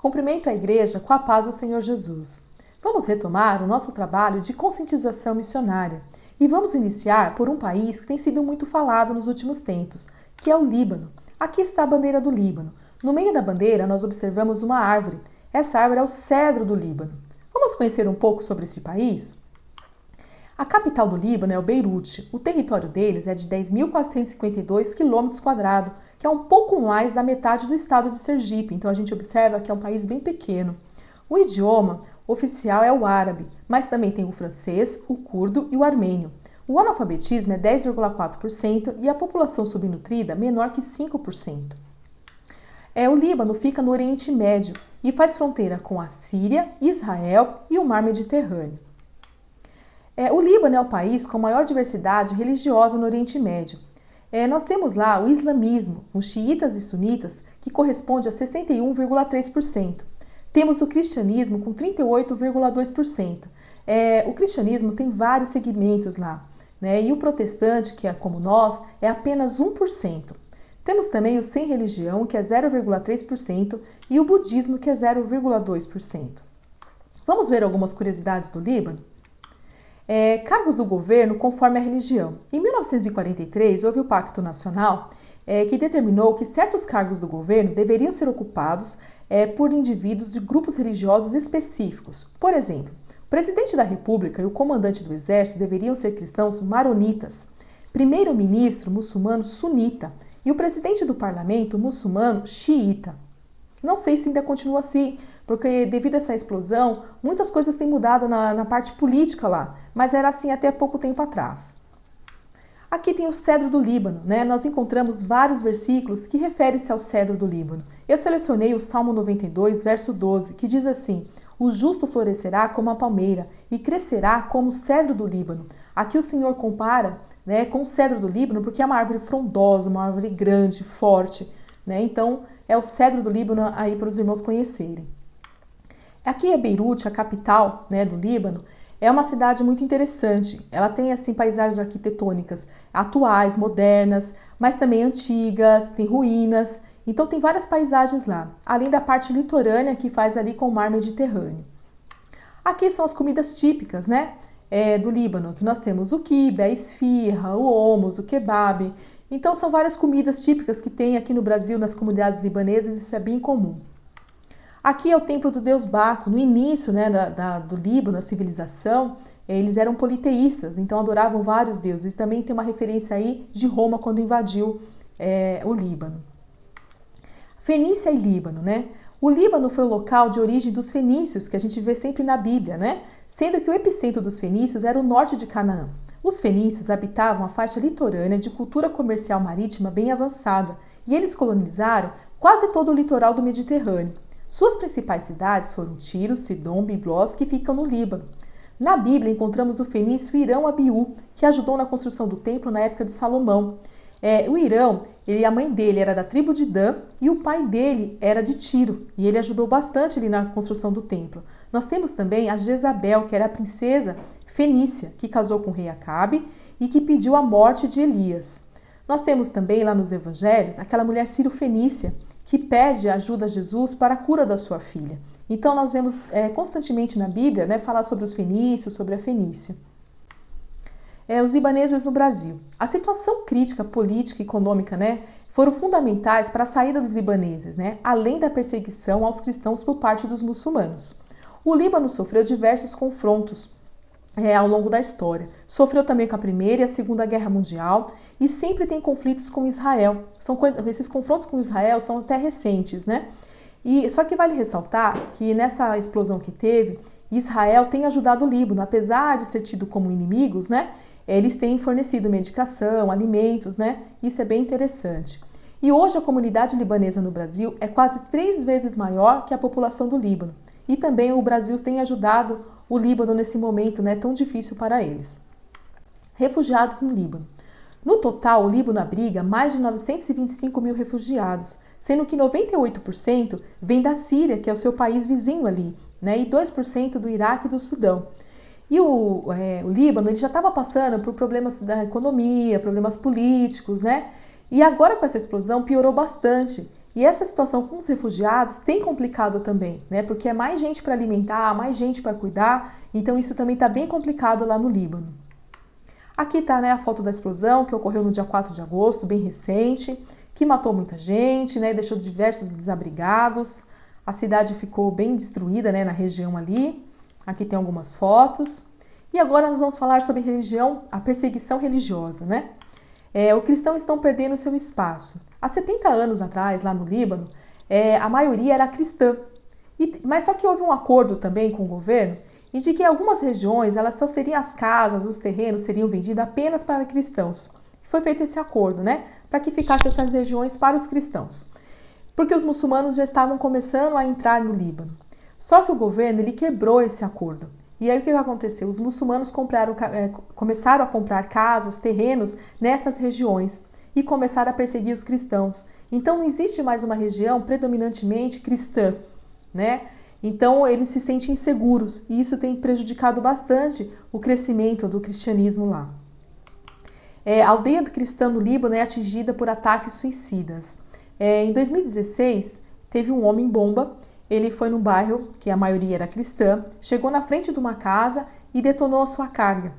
Cumprimento a igreja com a paz do Senhor Jesus. Vamos retomar o nosso trabalho de conscientização missionária e vamos iniciar por um país que tem sido muito falado nos últimos tempos, que é o Líbano. Aqui está a bandeira do Líbano. No meio da bandeira nós observamos uma árvore. Essa árvore é o cedro do Líbano. Vamos conhecer um pouco sobre esse país? A capital do Líbano é o Beirute. O território deles é de 10.452 km², que é um pouco mais da metade do estado de Sergipe. Então a gente observa que é um país bem pequeno. O idioma oficial é o árabe, mas também tem o francês, o curdo e o armênio. O analfabetismo é 10,4% e a população subnutrida menor que 5%. O Líbano fica no Oriente Médio e faz fronteira com a Síria, Israel e o Mar Mediterrâneo. O Líbano é o país com maior diversidade religiosa no Oriente Médio. Nós temos lá o islamismo, com xiitas e sunitas, que corresponde a 61,3%. Temos o cristianismo com 38,2%. O cristianismo tem vários segmentos lá, né? E o protestante, que é como nós, é apenas 1%. Temos também o sem religião, que é 0,3%, e o budismo, que é 0,2%. Vamos ver algumas curiosidades do Líbano? Cargos do governo conforme a religião. Em 1943, houve o Pacto Nacional que determinou que certos cargos do governo deveriam ser ocupados por indivíduos de grupos religiosos específicos. Por exemplo, o presidente da República e o comandante do exército deveriam ser cristãos maronitas, primeiro-ministro muçulmano sunita e o presidente do parlamento muçulmano xiita. Não sei se ainda continua assim, porque devido a essa explosão, muitas coisas têm mudado na parte política lá, mas era assim até pouco tempo atrás. Aqui tem o cedro do Líbano, né? Nós encontramos vários versículos que referem-se ao cedro do Líbano. Eu selecionei o Salmo 92, verso 12, que diz assim: o justo florescerá como a palmeira e crescerá como o cedro do Líbano. Aqui o Senhor compara, né, com o cedro do Líbano porque é uma árvore frondosa, uma árvore grande, forte, né? Então é o cedro do Líbano aí para os irmãos conhecerem. Aqui é Beirute, a capital, né, do Líbano. É uma cidade muito interessante. Ela tem assim paisagens arquitetônicas atuais, modernas, mas também antigas, tem ruínas. Então tem várias paisagens lá, além da parte litorânea que faz ali com o Mar Mediterrâneo. Aqui são as comidas típicas, né, do Líbano, que nós temos o quibe, a esfirra, o hummus, o kebab. Então são várias comidas típicas que tem aqui no Brasil, nas comunidades libanesas, isso é bem comum. Aqui é o templo do deus Baco. No início, né, do Líbano, a civilização, eles eram politeístas, então adoravam vários deuses. Também tem uma referência aí de Roma quando invadiu o Líbano. Fenícia e Líbano, né? O Líbano foi o local de origem dos fenícios, que a gente vê sempre na Bíblia, né? Sendo que o epicentro dos fenícios era o norte de Canaã. Os fenícios habitavam a faixa litorânea de cultura comercial marítima bem avançada e eles colonizaram quase todo o litoral do Mediterrâneo. Suas principais cidades foram Tiro, Sidom, Biblós, que ficam no Líbano. Na Bíblia encontramos o fenício Irão Abiú, que ajudou na construção do templo na época de Salomão. O Irão, a mãe dele era da tribo de Dan e o pai dele era de Tiro, e ele ajudou bastante ali na construção do templo. Nós temos também a Jezabel, que era a princesa fenícia, que casou com o rei Acabe e que pediu a morte de Elias. Nós temos também lá nos evangelhos aquela mulher sírio-fenícia, que pede ajuda a Jesus para a cura da sua filha. Então nós vemos constantemente na Bíblia, né, falar sobre os fenícios, sobre a Fenícia. Os libaneses no Brasil. A situação crítica, política e econômica, né, foram fundamentais para a saída dos libaneses, né, além da perseguição aos cristãos por parte dos muçulmanos. O Líbano sofreu diversos confrontos ao longo da história. Sofreu também com a Primeira e a Segunda Guerra Mundial e sempre tem conflitos com Israel. Esses confrontos com Israel são até recentes, né? Só que vale ressaltar que nessa explosão que teve, Israel tem ajudado o Líbano, apesar de ser tido como inimigos, né? Eles têm fornecido medicação, alimentos, né? Isso é bem interessante. E hoje a comunidade libanesa no Brasil é quase 3 vezes maior que a população do Líbano. E também o Brasil tem ajudado o Líbano nesse momento, né, tão difícil para eles. Refugiados no Líbano. No total, o Líbano abriga mais de 925 mil refugiados, sendo que 98% vem da Síria, que é o seu país vizinho ali, né, e 2% do Iraque e do Sudão. E o Líbano ele já estava passando por problemas da economia, problemas políticos, né? E agora com essa explosão piorou bastante. E essa situação com os refugiados tem complicado também, né? Porque é mais gente para alimentar, mais gente para cuidar, então isso também está bem complicado lá no Líbano. Aqui está, né, a foto da explosão que ocorreu no dia 4 de agosto, bem recente, que matou muita gente, né, deixou diversos desabrigados. A cidade ficou bem destruída, né, na região ali. Aqui tem algumas fotos. E agora nós vamos falar sobre religião, a perseguição religiosa, né? Os cristãos estão perdendo seu espaço. Há 70 anos atrás, lá no Líbano, a maioria era cristã. Mas só que houve um acordo também com o governo e de que em algumas regiões elas só seriam as casas, os terrenos seriam vendidos apenas para cristãos. Foi feito esse acordo, né? Para que ficassem essas regiões para os cristãos. Porque os muçulmanos já estavam começando a entrar no Líbano. Só que o governo ele quebrou esse acordo. E aí o que aconteceu? Os muçulmanos começaram a comprar casas, terrenos nessas regiões e começaram a perseguir os cristãos. Então não existe mais uma região predominantemente cristã, né? Então eles se sentem inseguros e isso tem prejudicado bastante o crescimento do cristianismo lá. A aldeia cristã no Líbano é atingida por ataques suicidas. Em 2016, teve um homem-bomba. Ele foi num bairro, que a maioria era cristã, chegou na frente de uma casa e detonou a sua carga.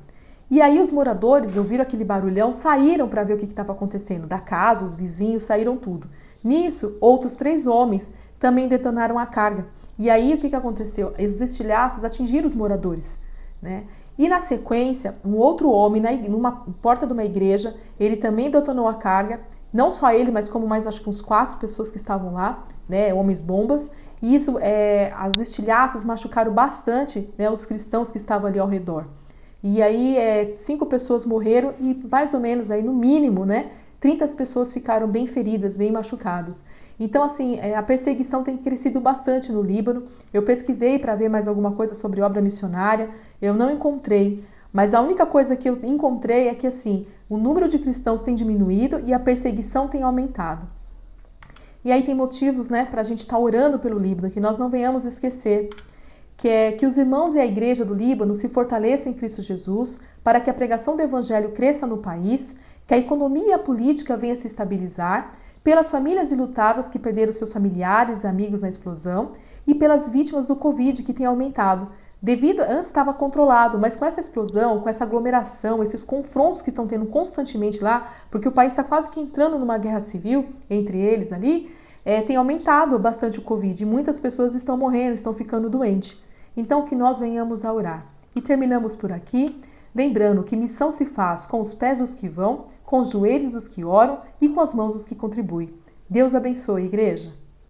E aí os moradores ouviram aquele barulhão, saíram para ver o que estava acontecendo. Da casa, os vizinhos, saíram tudo. Nisso, outros 3 homens também detonaram a carga. E aí o que aconteceu? Os estilhaços atingiram os moradores, né? E na sequência, um outro homem, numa porta de uma igreja, ele também detonou a carga. Não só ele, mas como mais acho que uns 4 pessoas que estavam lá, né, homens bombas. E isso, os estilhaços machucaram bastante, né, os cristãos que estavam ali ao redor. E aí 5 pessoas morreram e mais ou menos aí no mínimo, né, 30 pessoas ficaram bem feridas, bem machucadas. Então assim, a perseguição tem crescido bastante no Líbano. Eu pesquisei para ver mais alguma coisa sobre obra missionária, eu não encontrei. Mas a única coisa que eu encontrei é que assim, o número de cristãos tem diminuído e a perseguição tem aumentado. E aí tem motivos, né, para a gente estar orando pelo Líbano, que nós não venhamos esquecer, que é que os irmãos e a igreja do Líbano se fortaleçam em Cristo Jesus, para que a pregação do evangelho cresça no país, que a economia e a política venham se estabilizar, pelas famílias enlutadas que perderam seus familiares e amigos na explosão e pelas vítimas do Covid que tem aumentado. Antes estava controlado, mas com essa explosão, com essa aglomeração, esses confrontos que estão tendo constantemente lá, porque o país está quase que entrando numa guerra civil entre eles ali, tem aumentado bastante o Covid e muitas pessoas estão morrendo, estão ficando doentes. Então que nós venhamos a orar. E terminamos por aqui, lembrando que missão se faz com os pés dos que vão, com os joelhos dos que oram e com as mãos dos que contribuem. Deus abençoe, igreja!